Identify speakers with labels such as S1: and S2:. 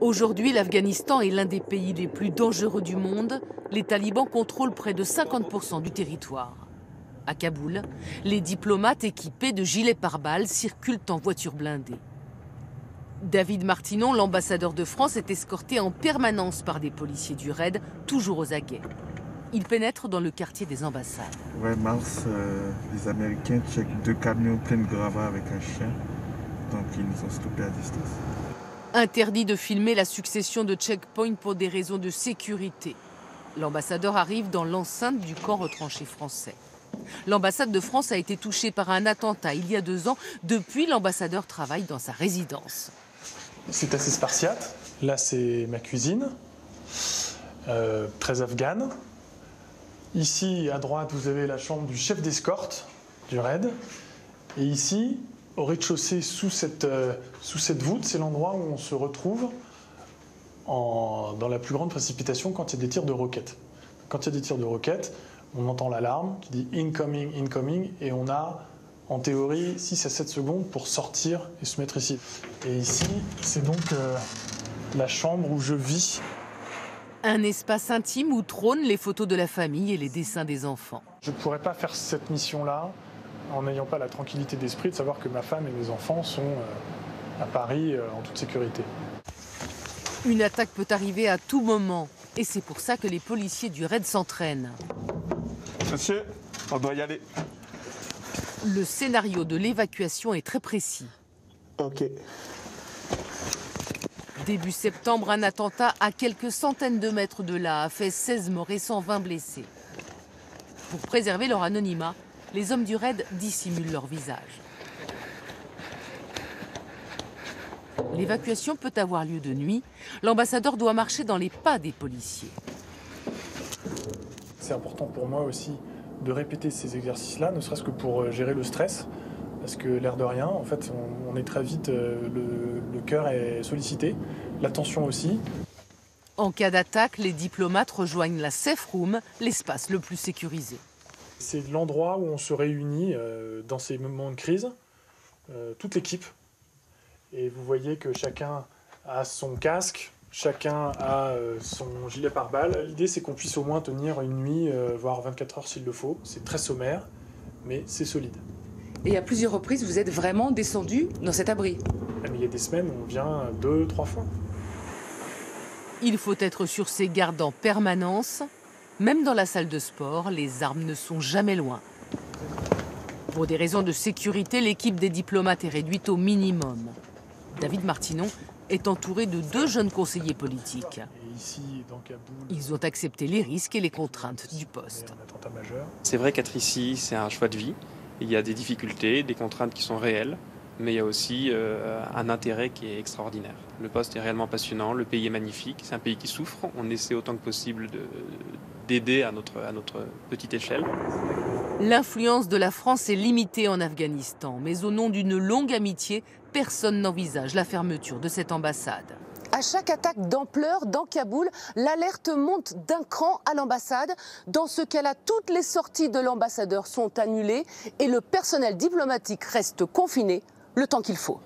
S1: Aujourd'hui, l'Afghanistan est l'un des pays les plus dangereux du monde. Les talibans contrôlent près de 50% du territoire. À Kaboul, les diplomates équipés de gilets pare-balles circulent en voiture blindée. David Martinon, l'ambassadeur de France, est escorté en permanence par des policiers du RAID, toujours aux aguets. Il pénètre dans le quartier des ambassades.
S2: Ouais, mars, les Américains checkent 2 camions pleins de gravats avec un chien. Donc ils nous ont stoppés à distance.
S1: Interdit de filmer la succession de checkpoints pour des raisons de sécurité. L'ambassadeur arrive dans l'enceinte du camp retranché français. L'ambassade de France a été touchée par un attentat il y a 2 ans. Depuis, l'ambassadeur travaille dans sa résidence.
S3: C'est assez spartiate. Là, c'est ma cuisine, très afghane. Ici, à droite, vous avez la chambre du chef d'escorte du RAID. Et ici, au rez-de-chaussée, sous cette voûte, c'est l'endroit où on se retrouve dans la plus grande précipitation quand il y a des tirs de roquettes. Quand il y a des tirs de roquettes, on entend l'alarme qui dit « incoming, incoming » et on a, en théorie, 6 à 7 secondes pour sortir et se mettre ici. Et ici, c'est donc la chambre où je vis.
S1: Un espace intime où trônent les photos de la famille et les dessins des enfants.
S3: Je ne pourrais pas faire cette mission-là en n'ayant pas la tranquillité d'esprit de savoir que ma femme et mes enfants sont à Paris en toute sécurité.
S1: Une attaque peut arriver à tout moment et c'est pour ça que les policiers du RAID s'entraînent.
S2: Monsieur, on doit y aller.
S1: Le scénario de l'évacuation est très précis.
S2: Ok.
S1: Début septembre, un attentat à quelques centaines de mètres de là a fait 16 morts et 120 blessés. Pour préserver leur anonymat, les hommes du RAID dissimulent leur visage. L'évacuation peut avoir lieu de nuit. L'ambassadeur doit marcher dans les pas des policiers.
S3: C'est important pour moi aussi de répéter ces exercices-là, ne serait-ce que pour gérer le stress. Parce que l'air de rien, en fait, on est très vite, le cœur est sollicité, l'attention aussi.
S1: En cas d'attaque, les diplomates rejoignent la safe room, l'espace le plus sécurisé.
S3: C'est l'endroit où on se réunit dans ces moments de crise, toute l'équipe. Et vous voyez que chacun a son casque, chacun a son gilet pare-balles. L'idée, c'est qu'on puisse au moins tenir une nuit, voire 24 heures s'il le faut. C'est très sommaire, mais c'est solide.
S4: Et à plusieurs reprises, vous êtes vraiment descendu dans cet abri?
S3: Mais il y a des semaines où on vient 2, 3 fois.
S1: Il faut être sur ses gardes en permanence. Même dans la salle de sport, les armes ne sont jamais loin. Pour des raisons de sécurité, l'équipe des diplomates est réduite au minimum. David Martinon est entouré de 2 jeunes conseillers politiques.
S3: Et ici, dans Kaboul,
S1: Ils ont accepté les risques et les contraintes du poste.
S3: un attentat majeur.
S5: C'est vrai qu'être ici, c'est un choix de vie. Il y a des difficultés, des contraintes qui sont réelles, mais il y a aussi un intérêt qui est extraordinaire. Le poste est réellement passionnant, le pays est magnifique, c'est un pays qui souffre. On essaie autant que possible d'aider à notre petite échelle.
S1: L'influence de la France est limitée en Afghanistan, mais au nom d'une longue amitié, personne n'envisage la fermeture de cette ambassade.
S6: À chaque attaque d'ampleur dans Kaboul, l'alerte monte d'un cran à l'ambassade. Dans ce cas-là, toutes les sorties de l'ambassadeur sont annulées et le personnel diplomatique reste confiné le temps qu'il faut.